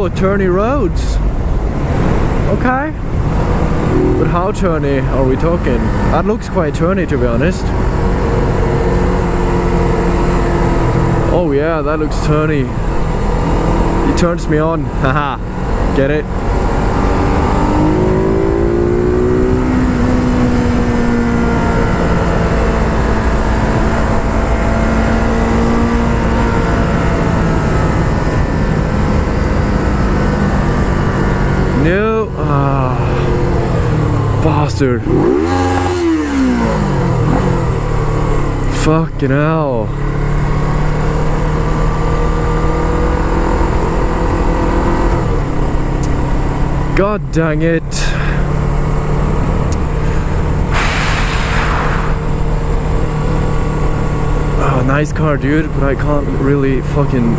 Oh, turny roads. Okay. But how turny are we talking? That looks quite turny, to be honest. Oh yeah, that looks turny. It turns me on. Haha. Get it? No. Ah. Bastard. Fucking hell. God dang it. Oh, nice car, dude, but I can't really fucking...